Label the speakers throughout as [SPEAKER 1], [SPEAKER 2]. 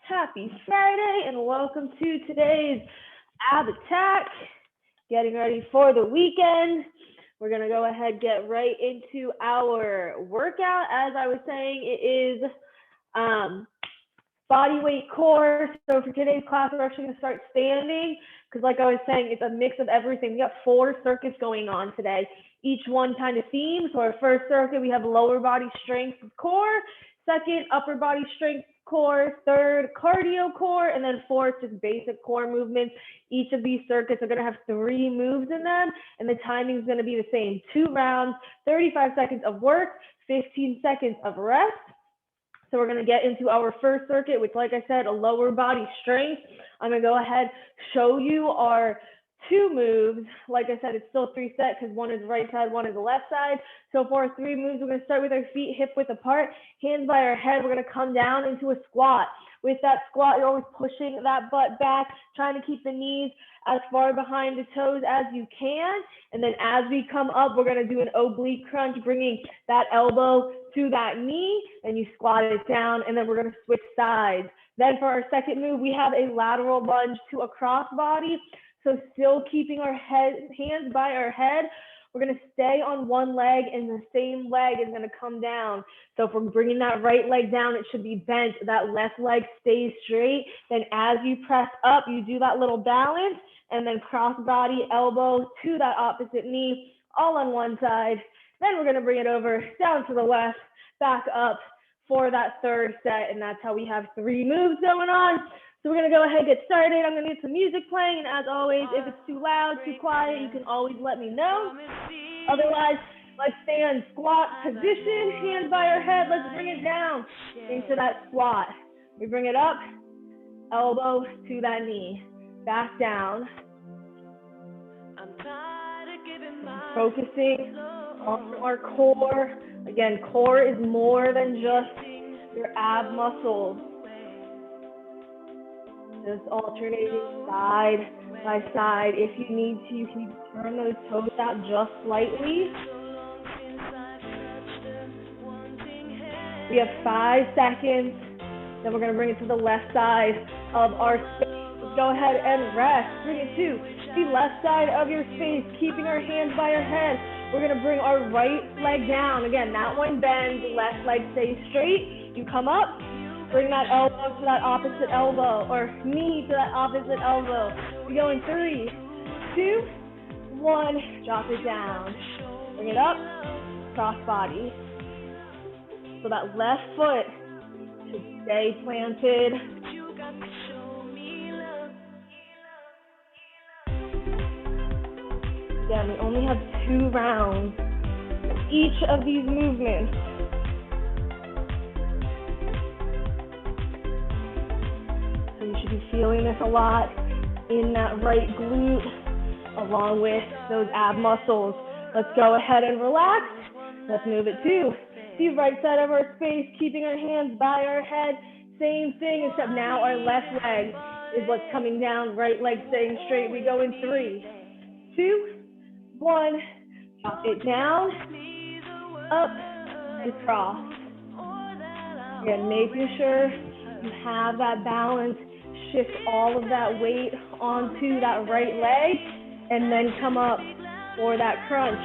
[SPEAKER 1] Happy Friday and welcome to today's Ab Attack. Getting ready for the weekend. We're going to go ahead and get right into our workout. As I was saying, it is body weight core. So for today's class, we're actually going to start standing because like I was saying, it's a mix of everything. We got 4 circuits going on today, each one kind of theme. So our first circuit, we have lower body strength core. Second, upper body strength core. Third, cardio core. And then fourth, just basic core movements. Each of these circuits are going to have 3 moves in them, and the timing is going to be the same. 2 rounds, 35 seconds of work, 15 seconds of rest. So we're going to get into our first circuit, which, like I said, a lower body strength. I'm going to go ahead, show you our 2 moves. Like I said, it's still 3 sets because one is the right side, one is the left side. So for our 3 moves, we're going to start with our feet hip width apart, hands by our head. We're going to come down into a squat. With that squat, you're always pushing that butt back, trying to keep the knees as far behind the toes as you can. And then as we come up, we're going to do an oblique crunch, bringing that elbow to that knee, and you squat it down, and then we're going to switch sides. Then for our second move, we have a lateral lunge to a cross body. So still keeping our hands by our head, we're going to stay on one leg, and the same leg is going to come down. So if we're bringing that right leg down, it should be bent. That left leg stays straight. Then as you press up, you do that little balance, and then cross body, elbow to that opposite knee, all on one side. Then we're going to bring it over, down to the left, back up for that third set, and that's how we have 3 moves going on. So we're going to go ahead and get started. I'm going to need some music playing, and as always, if it's too loud, too quiet, you can always let me know. Otherwise, let's stay in squat position, hands by our head. Let's bring it down into that squat. We bring it up, elbow to that knee, back down. Focusing on our core. Again, core is more than just your ab muscles. Just alternating side by side. If you need to, you can turn those toes out just slightly. We have 5 seconds. Then we're going to bring it to the left side of our space. Let's go ahead and rest. Bring it to the left side of your space, keeping our hands by our head. We're going to bring our right leg down. Again, that one bends, left leg stays straight. You come up. Bring that elbow to that opposite elbow, or knee to that opposite elbow. We go in 3, 2, 1. Drop it down. Bring it up. Cross body. So that left foot should stay planted. Again, we only have 2 rounds of each of these movements. Be feeling this a lot in that right glute along with those ab muscles. Let's go ahead and relax. Let's move it to the right side of our space, keeping our hands by our head. Same thing, except now our left leg is what's coming down, right leg staying straight. We go in 3, 2, 1. Drop it down, up, and cross. Again, making sure you have that balance. Shift all of that weight onto that right leg, and then come up for that crunch.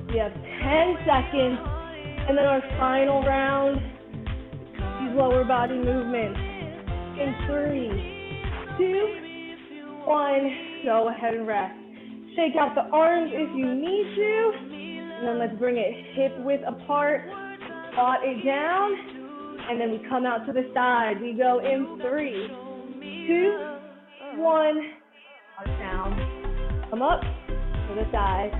[SPEAKER 1] We have 10 seconds, and then our final round, these lower body movements. In 3, 2, 1, go ahead and rest. Shake out the arms if you need to, and then let's bring it hip width apart, squat it down, and then we come out to the side. We go in 3, 2, 1, down, come up to the side.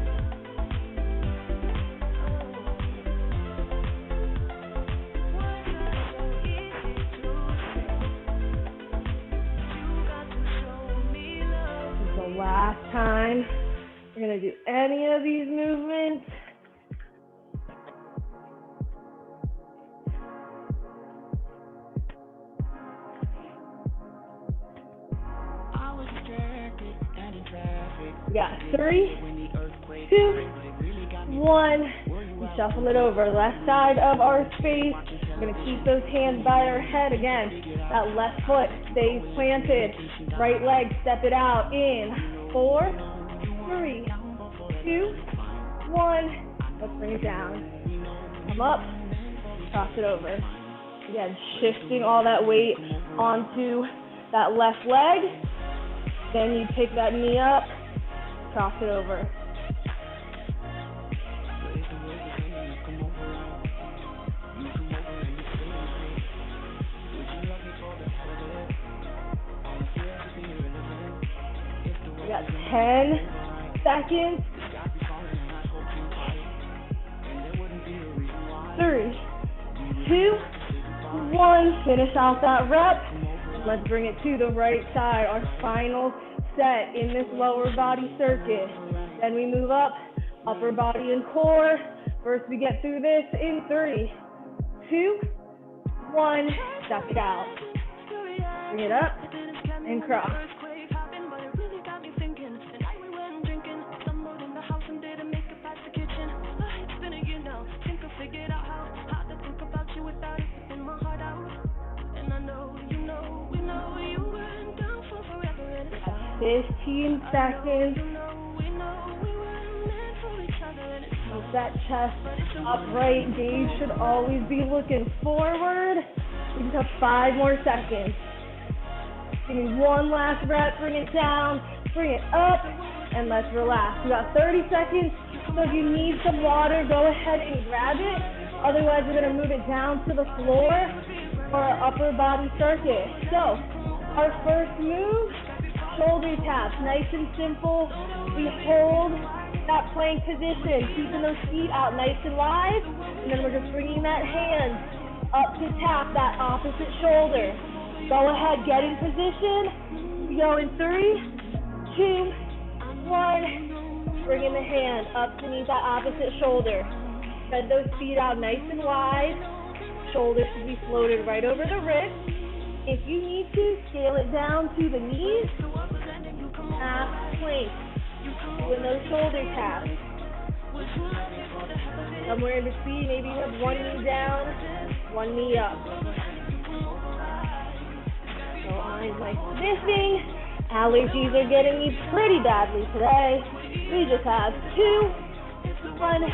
[SPEAKER 1] This is the last time we're going to do any of these movements. We got 3, 2, 1. We shuffle it over. Left side of our space. We're going to keep those hands by our head. Again, that left foot stays planted. Right leg, step it out. In 4, 3, 2, 1. Let's bring it down. Come up, cross it over. Again, shifting all that weight onto that left leg. Then you pick that knee up, cross it over. We got 10 seconds. 3, 2, 1. Finish off that rep. Let's bring it to the right side. Our final set in this lower body circuit. Then we move up, upper body and core. First we get through this in 3, 2, 1. Step it out. Bring it up and cross.
[SPEAKER 2] Figured out how to think about you without it in my heart out. And I know you know, we know you weren't down for forever. And it's
[SPEAKER 1] 15 seconds.
[SPEAKER 2] we know we weren't meant for each other. And it's
[SPEAKER 1] Keep that chest upright. Gaze should always be looking forward. We just have 5 more seconds. Give me one last rep. Bring it down. Bring it up. And let's relax. We got 30 seconds. So if you need some water, go ahead and grab it. Otherwise, we're going to move it down to the floor for our upper body circuit. So our first move, shoulder taps. Nice and simple. We hold that plank position, keeping those feet out nice and wide. And then we're just bringing that hand up to tap that opposite shoulder. Go ahead, get in position. We go in 3, 2, 1. Bringing the hand up to meet that opposite shoulder. Spread those feet out nice and wide. Shoulders should be floated right over the wrist. If you need to, scale it down to the knees. Half plank. Doing those shoulder taps. Somewhere in between, maybe you have one knee down, one knee up. Don't mind my sniffing. Allergies are getting me pretty badly today. We just have 2, 1.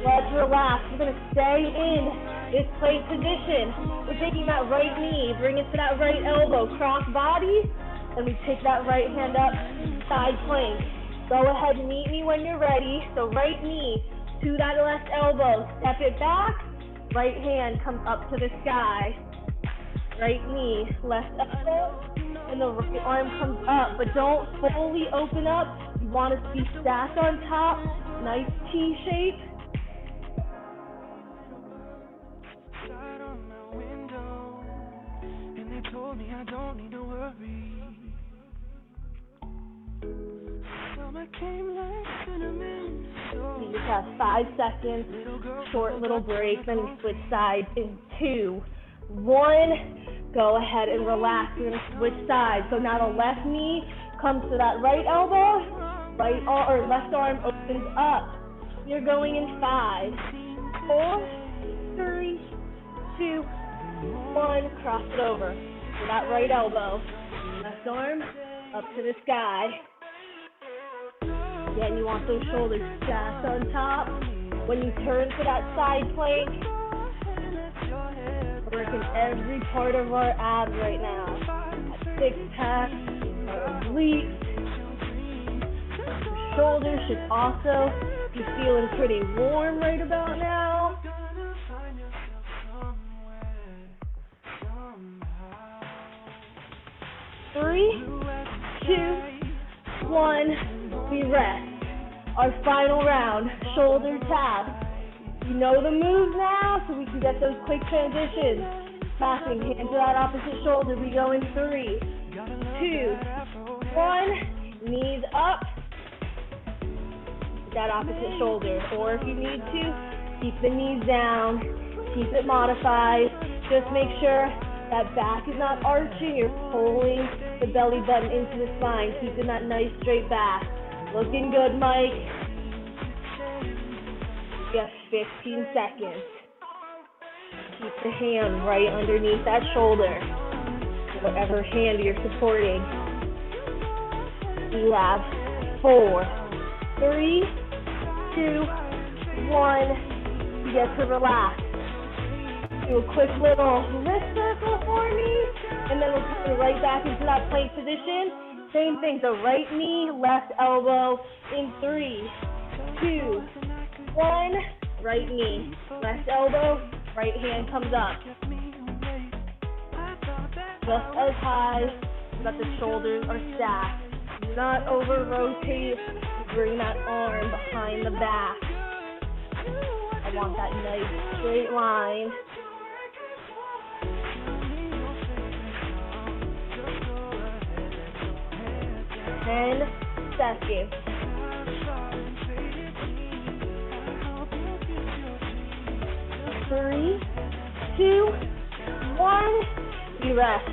[SPEAKER 1] Let's relax. We're going to stay in this plank position. We're taking that right knee, bring it to that right elbow, cross body, and we take that right hand up, side plank. Go ahead and meet me when you're ready. So right knee to that left elbow, step it back, right hand comes up to the sky. Right knee, left elbow, and the right arm comes up, but don't fully open up. You want to be stacked on top, nice T shape.
[SPEAKER 2] sat on my window, and they told me I don't need to worry. Summer came like cinnamon.
[SPEAKER 1] You just have 5 seconds, short little break, then you switch sides in 2, 1. Go ahead and relax. We're going to switch sides. So now the left knee comes to that right elbow, left arm opens up. You're going in 5, 4, 3, 2, 1. Cross it over. So that right elbow, left arm up to the sky. Again, you want those shoulders stacked on top. When you turn to that side plank, working every part of our abs right now. That 6-pack, our obliques. The shoulders should also be feeling pretty warm right about now. 3, 2, 1. We rest. Our final round, shoulder taps. You know the moves now, so we can get those quick transitions. Tapping, hand to that opposite shoulder. We go in 3, 2, 1. Knees up. That opposite shoulder. Or if you need to, keep the knees down. Keep it modified. Just make sure that back is not arching. You're pulling the belly button into the spine, keeping that nice straight back. Looking good, Mike. We have 15 seconds. Keep the hand right underneath that shoulder, whatever hand you're supporting. We have 4, 3, 2, 1. You get to relax. Do a quick little wrist circle for me, and then we'll come right back into that plank position. Same thing, so right knee, left elbow in 3, 2, 1. Right knee, left elbow, right hand comes up. Just as high so that the shoulders are stacked. Do not over rotate. Bring that arm behind the back. I want that nice straight line. 10 seconds. 3, 2, 1. We rest.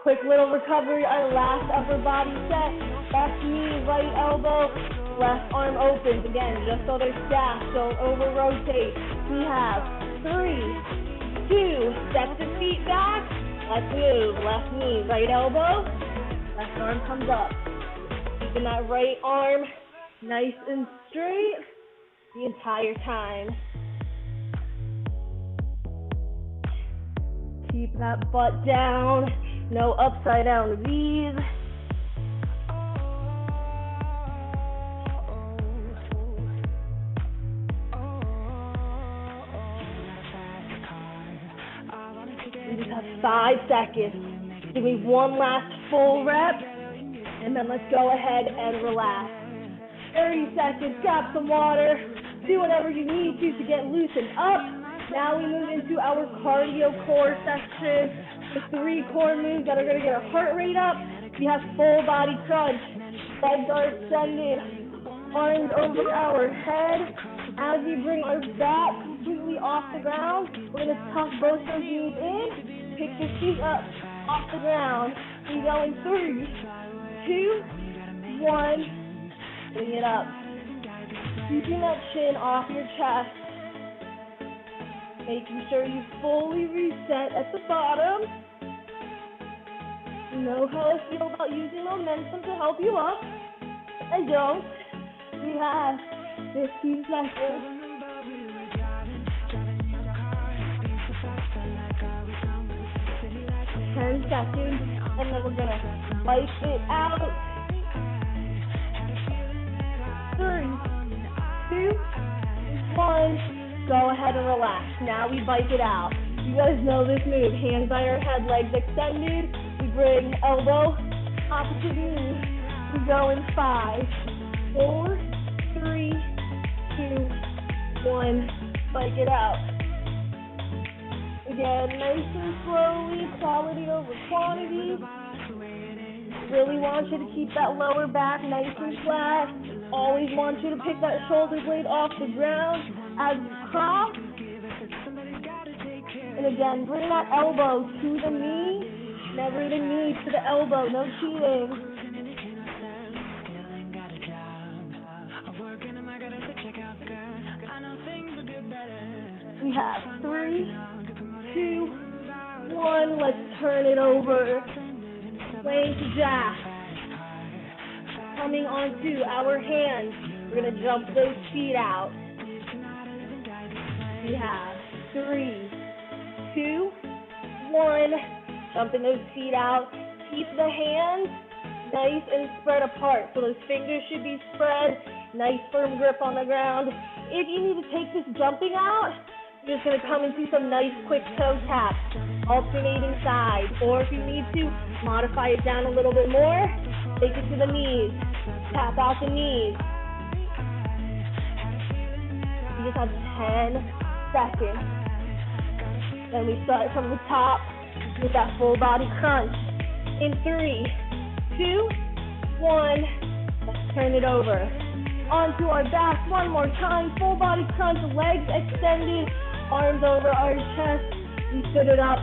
[SPEAKER 1] Quick little recovery, our last upper body set. Left knee, right elbow, left arm opens. Again, just so they're stacked, don't over rotate. We have 3, 2, step the feet back. Let's move. Left knee, right elbow, left arm comes up. Keeping that right arm nice and straight the entire time. Keep that butt down, no upside down V's. We just have 5 seconds. Give me one last full rep, and then let's go ahead and relax. 30 seconds, grab some water, do whatever you need to get loosened up. Now we move into our cardio core section. The 3 core moves that are going to get our heart rate up. We have full body crunch. Legs are extended. Arms over our head. As we bring our back completely off the ground, we're going to tuck both those knees in. Pick your feet up off the ground. We go in 3, 2, 1. Bring it up. Keeping that chin off your chest. Making sure you fully reset at the bottom. You know how I feel about using momentum to help you up. I don't. We have 15 seconds. 10 seconds, and then we're gonna bite it out. 3, 2, 1. Go ahead and relax. Now we bite it out. You guys know this move. Hands by our head, legs extended. We bring elbow, opposite knee. We go in 5, 4, 3, 2, 1. Bite it out. Again, nice and slowly, quality over quantity. Really want you to keep that lower back nice and flat. Always want you to pick that shoulder blade off the ground as you cross. And again, bring that elbow to the knee, never the knee to the elbow, no cheating. We have 3, 2, 1, let's turn it over. Plank jack. Coming onto our hands, we're going to jump those feet out. We have 3, 2, 1. Jumping those feet out. Keep the hands nice and spread apart. So those fingers should be spread. Nice firm grip on the ground. If you need to take this jumping out, you're just going to come into some nice quick toe taps, alternating sides. Or if you need to, modify it down a little bit more. Take it to the knees. Tap out the knees. You just have 10 seconds. Then we start from the top with that full body crunch. In 3, 2, 1. Let's turn it over. Onto our back one more time. Full body crunch, legs extended, arms over our chest. We sit it up,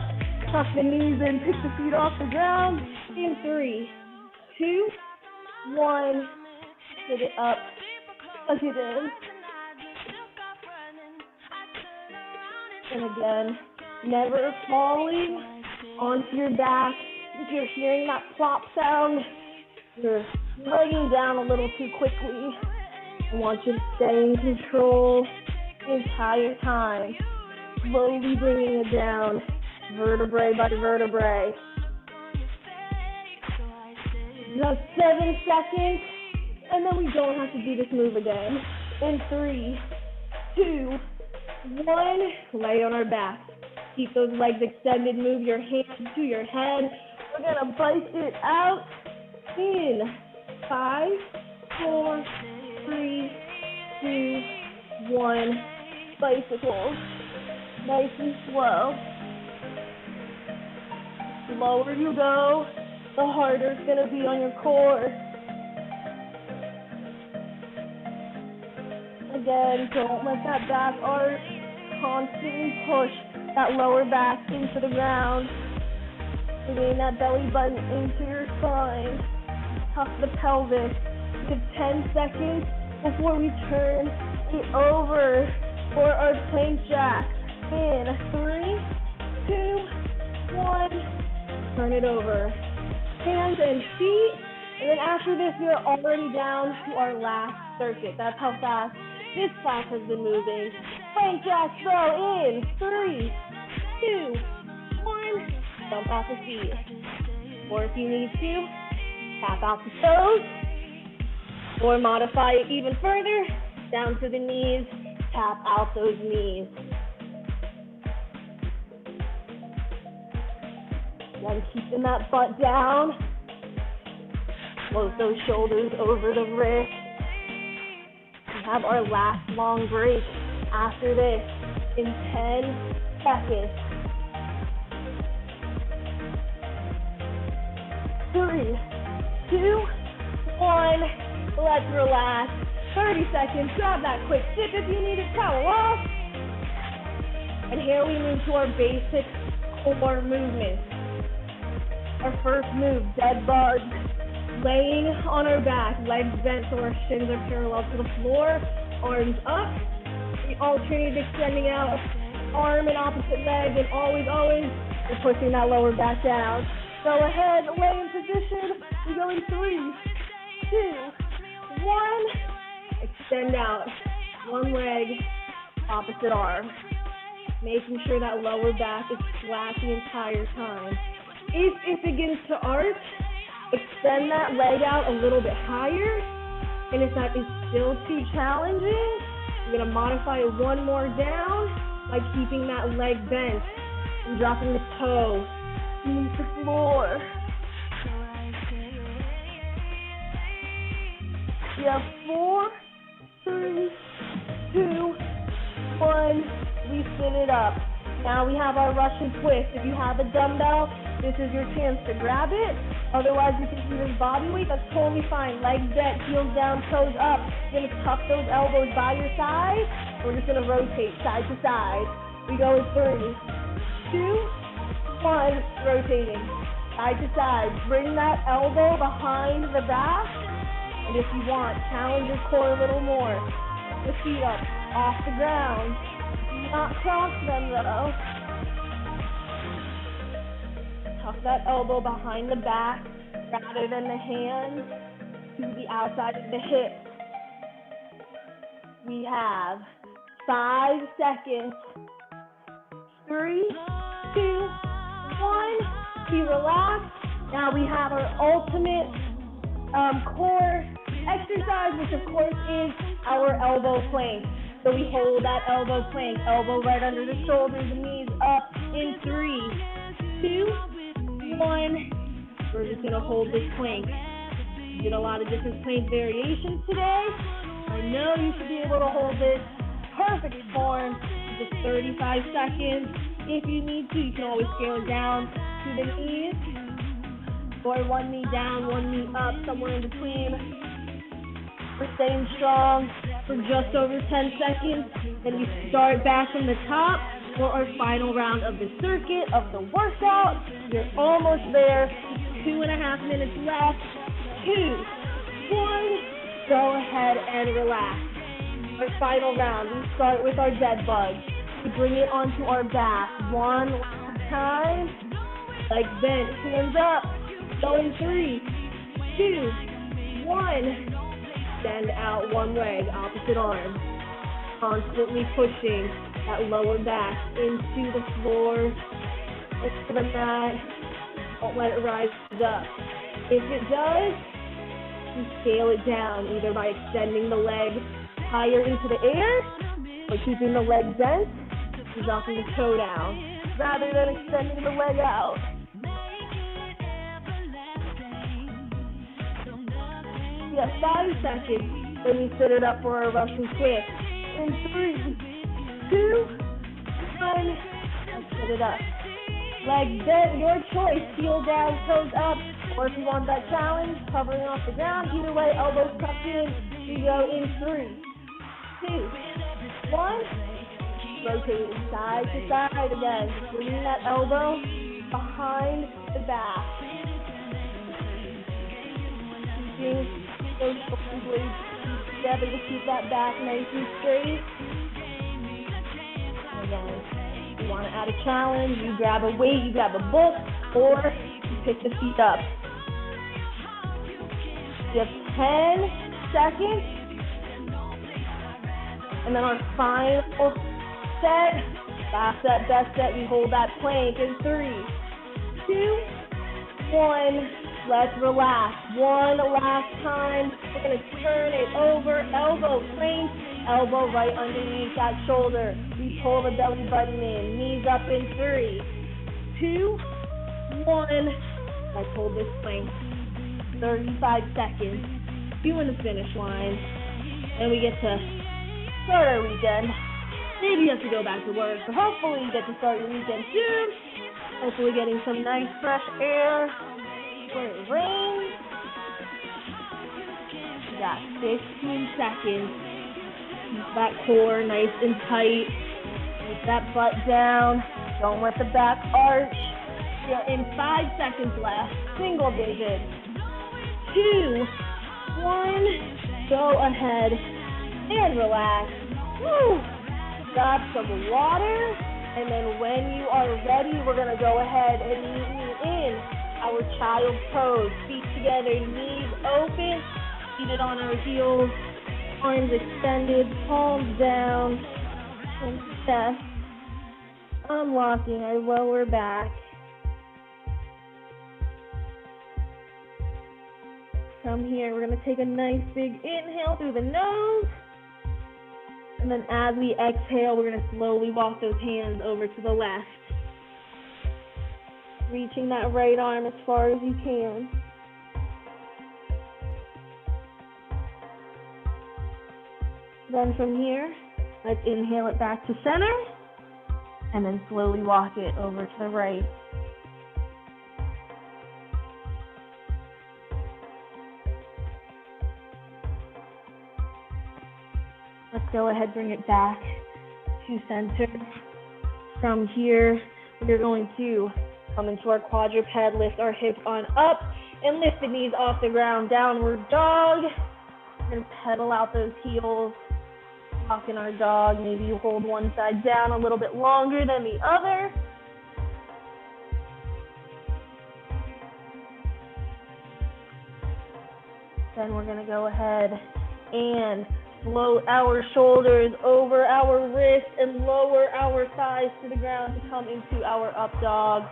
[SPEAKER 1] tuck the knees in, pick the feet off the ground. In 3, 2, 1. Sit it up, tuck it in. And again, never falling onto your back. If you're hearing that plop sound, you're legging down a little too quickly. I want you to stay in control the entire time, slowly bringing it down, vertebrae by vertebrae. Just 7 seconds, and then we don't have to do this move again. In 3, 2, 1, lay on our back. Keep those legs extended, move your hands to your head. We're gonna bite it out in 5, 4, 3, 2, 1. Bicycles, nice and slow. The slower you go, the harder it's gonna be on your core. Again, don't let that back arch constantly push that lower back into the ground. Bringing that belly button into your spine. Tuck the pelvis. Give 10 seconds before we turn it over for our plank jack. In 3, 2, 1. Turn it over. Hands and feet. And then after this, we are already down to our last circuit. That's how fast this class has been moving. Plank jack throw in 3, 2, 1. Jump off the feet. Or if you need to, tap out the toes. Or modify it even further, down to the knees, tap out those knees. Then keeping that butt down. Float those shoulders over the wrist. We have our last long break after this in 10 seconds. 3, 2, 1. Let's relax. 30 seconds. Grab that quick sip if you need it. Towel off. And here we move to our basic core movements. Our first move, Deadbugs. Laying on our back, legs bent so our shins are parallel to the floor, arms up. We alternate extending out, arm and opposite leg, and always, we're pushing that lower back down. Go ahead, lay in position. We go in 3, 2, 1. Extend out, one leg, opposite arm. Making sure that lower back is flat the entire time. If it begins to arch, extend that leg out a little bit higher. And if that is still too challenging, you're gonna modify it one more down by keeping that leg bent and dropping the toe beneath the floor. We have 4, 3, 2, 1. We spin it up. Now we have our Russian twist. If you have a dumbbell, this is your chance to grab it. Otherwise, you can use body weight. That's totally fine. Legs bent, heels down, toes up. You're gonna tuck those elbows by your side. We're just gonna rotate side to side. We go in 3, 2, 1. Rotating side to side. Bring that elbow behind the back. And if you want, challenge your core a little more. The feet up off the ground. Do not cross them though. Tuck that elbow behind the back rather than the hands to the outside of the hip. We have 5 seconds. 3, 2, 1. Be relaxed. Now we have our ultimate core exercise, which of course is our elbow plank. So we hold that elbow plank, elbow right under the shoulders, knees up in 3, 2, 1. We're just gonna hold this plank. We did a lot of different plank variations today. I know you should be able to hold this perfect form in just 35 seconds. If you need to, you can always scale it down to the knees. Or one knee down, one knee up, somewhere in between. We're staying strong for just over 10 seconds. Then we start back from the top for our final round of the circuit, of the workout. You're almost there. 2.5 minutes left. 2, 1. Go ahead and relax. Our final round, we start with our dead bugs. We bring it onto our back. One last time. Legs bent, hands up. Going 3, 2, 1. Extend out one leg, opposite arm. Constantly pushing that lower back into the floor, into the mat. Don't let it rise up. If it does, you scale it down either by extending the leg higher into the air or keeping the leg bent and dropping the toe down rather than extending the leg out. We have 5 seconds. Then we sit it up for a Russian twist. In 3, 2, 1. Let's sit it up. Legs bent, your choice. Heel down, toes up. Or if you want that challenge, covering off the ground. Either way, elbows tucked in. We go in 3, 2, 1. Rotating side to side again. Bringing that elbow behind the back. Keeping those shoulder blades together to keep that back nice and straight. And again, if you want to add a challenge, you grab a weight, you grab a book, or you pick the feet up. You have 10 seconds. And then our final set, last set, best set, we hold that plank in 3, 2, 1. Let's relax. One last time. We're going to turn it over. Elbow plank. Elbow right underneath that shoulder. We pull the belly button in. Knees up in 3, 2, 1. Let's hold this plank. 35 seconds. Doing the finish line. And we get to start our weekend. Maybe you have to go back to work, but hopefully you get to start your weekend soon. Hopefully getting some nice fresh air when it rains. You got 15 seconds. Keep that core nice and tight. Keep that butt down. Don't let the back arch. You're in 5 seconds left. Single digits. 2, 1. Go ahead and relax. Woo. Grab some water. And then when you are ready, we're going to go ahead and meet you in our child's pose. Feet together, knees open, seated on our heels, arms extended, palms down, and chest. Unlocking our lower back. From here, we're going to take a nice big inhale through the nose. And then as we exhale, we're going to slowly walk those hands over to the left. Reaching that right arm as far as you can. Then from here, let's inhale it back to center. And then slowly walk it over to the right. Let's go ahead, bring it back to center. From here, we're going to come into our quadruped, lift our hips on up, and lift the knees off the ground, downward dog. And pedal out those heels, walk in our dog. Maybe you hold one side down a little bit longer than the other. Then we're gonna go ahead and float our shoulders over our wrists and lower our thighs to the ground to come into our up dog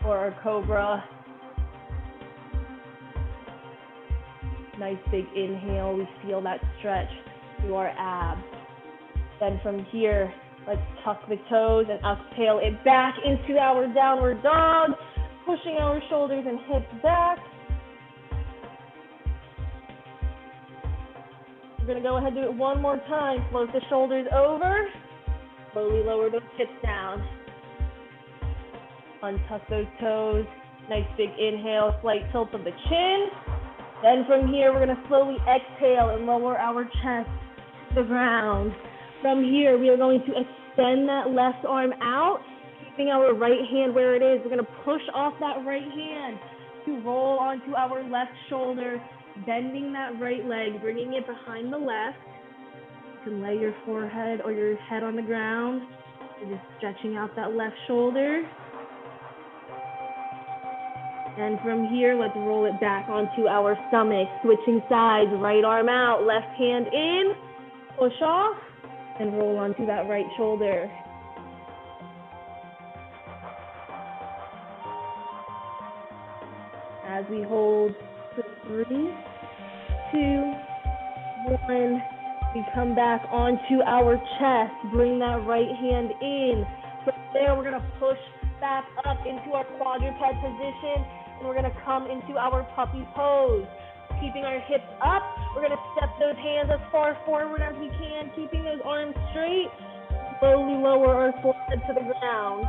[SPEAKER 1] or our cobra. Nice big inhale. We feel that stretch through our abs. Then from here, let's tuck the toes and exhale it back into our downward dog, pushing our shoulders and hips back. We're going to go ahead and do it one more time. Float the shoulders over. Slowly lower those hips down. Untuck those toes. Nice big inhale, slight tilt of the chin. Then from here, we're going to slowly exhale and lower our chest to the ground. From here, we are going to extend that left arm out, keeping our right hand where it is. We're going to push off that right hand to roll onto our left shoulder, bending that right leg, bringing it behind the left, can lay your forehead or your head on the ground. You're just stretching out that left shoulder. And from here, let's roll it back onto our stomach, switching sides, right arm out, left hand in, push off, and roll onto that right shoulder. As we hold for 3, 2, 1, we come back onto our chest, bring that right hand in. From there, we're gonna push back up into our quadruped position, and we're gonna come into our puppy pose. Keeping our hips up, we're gonna step those hands as far forward as we can, keeping those arms straight. Slowly lower our forehead to the ground.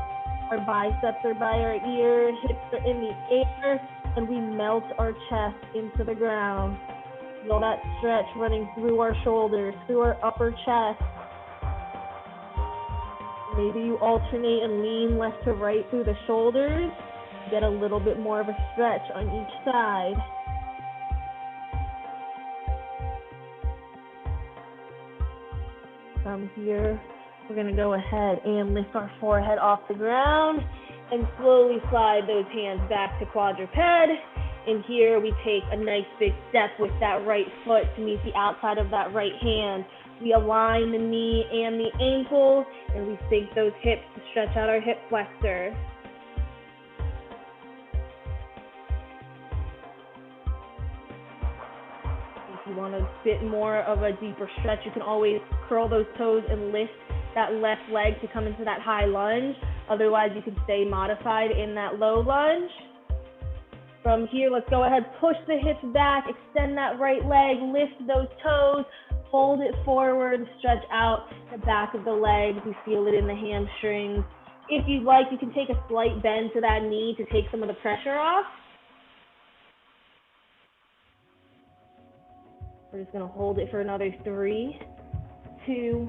[SPEAKER 1] Our biceps are by our ear, hips are in the air, and we melt our chest into the ground. Feel that stretch running through our shoulders, through our upper chest. Maybe you alternate and lean left to right through the shoulders. Get a little bit more of a stretch on each side. From here, we're gonna go ahead and lift our forehead off the ground and slowly slide those hands back to quadruped. And here we take a nice big step with that right foot to meet the outside of that right hand. We align the knee and the ankle, and we sink those hips to stretch out our hip flexor. If you want a bit more of a deeper stretch, you can always curl those toes and lift that left leg to come into that high lunge. Otherwise, you can stay modified in that low lunge. From here, let's go ahead, push the hips back, extend that right leg, lift those toes, hold it forward, stretch out the back of the legs. We feel it in the hamstrings. If you'd like, you can take a slight bend to that knee to take some of the pressure off. We're just gonna hold it for another 3, 2,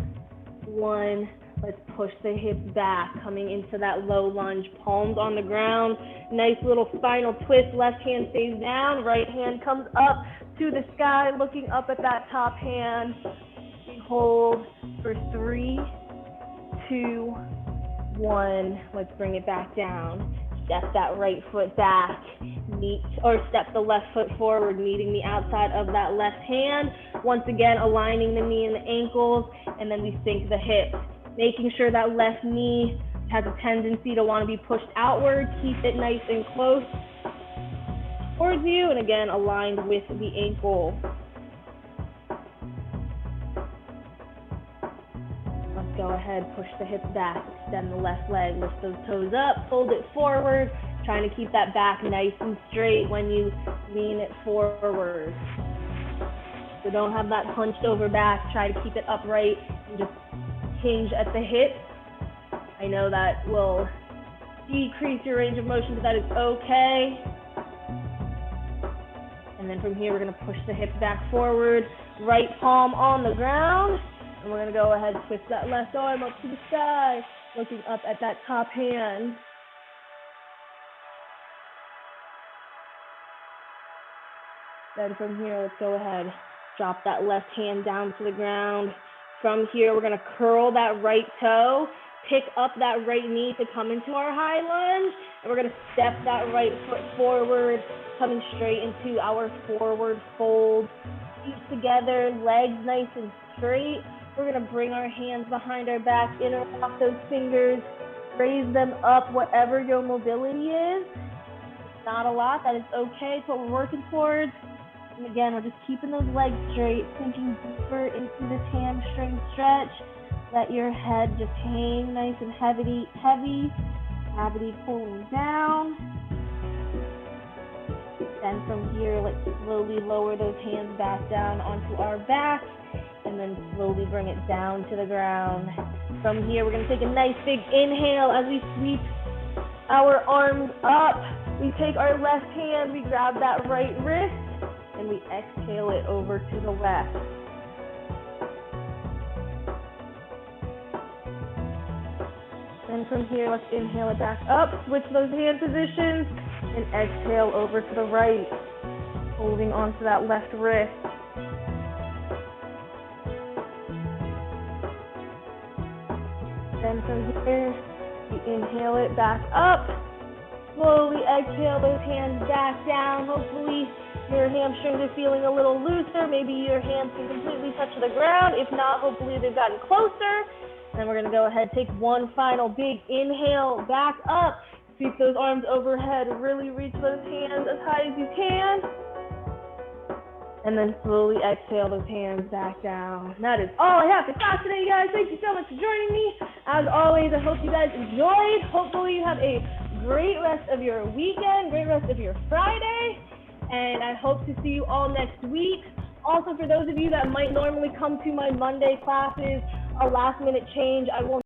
[SPEAKER 1] 1. Let's push the hips back, coming into that low lunge, palms on the ground. Nice little spinal twist. Left hand stays down, right hand comes up to the sky, looking up at that top hand. We hold for 3, 2, 1. Let's bring it back down. Step that right foot back, step the left foot forward, meeting the outside of that left hand. Once again, aligning the knee and the ankles, and then we sink the hips. Making sure that left knee has a tendency to want to be pushed outward. Keep it nice and close towards you, and again, aligned with the ankle. Let's go ahead, push the hips back, extend the left leg, lift those toes up, fold it forward, trying to keep that back nice and straight when you lean it forward. So don't have that hunched over back, try to keep it upright and just hinge at the hips. I know that will decrease your range of motion, but that is okay. And then from here, we're gonna push the hips back forward, right palm on the ground, and we're gonna go ahead and twist that left arm up to the sky, looking up at that top hand. Then from here, let's go ahead, drop that left hand down to the ground. From here, we're gonna curl that right toe, pick up that right knee to come into our high lunge, and we're gonna step that right foot forward, coming straight into our forward fold. Feet together, legs nice and straight. We're gonna bring our hands behind our back, interlock those fingers, raise them up, whatever your mobility is. Not a lot, that is okay, it's what we're working towards. And again, we're just keeping those legs straight, sinking deeper into this hamstring stretch. Let your head just hang nice and heavy, gravity pulling down. Then from here, let's slowly lower those hands back down onto our back, and then slowly bring it down to the ground. From here, we're gonna take a nice big inhale as we sweep our arms up. We take our left hand, we grab that right wrist, and we exhale it over to the left. And from here, let's inhale it back up, switch those hand positions, and exhale over to the right, holding onto that left wrist. Then from here, you inhale it back up. Slowly exhale those hands back down. Hopefully your hamstrings are feeling a little looser. Maybe your hands can completely touch the ground. If not, hopefully they've gotten closer. Then we're gonna go ahead, take one final big inhale back up. Sweep those arms overhead. Really reach those hands as high as you can. And then slowly exhale those hands back down. That is all I have for class today, guys. Thank you so much for joining me. As always, I hope you guys enjoyed. Hopefully you have a great rest of your weekend, great rest of your Friday, and I hope to see you all next week. Also, for those of you that might normally come to my Monday classes, a last minute change, I will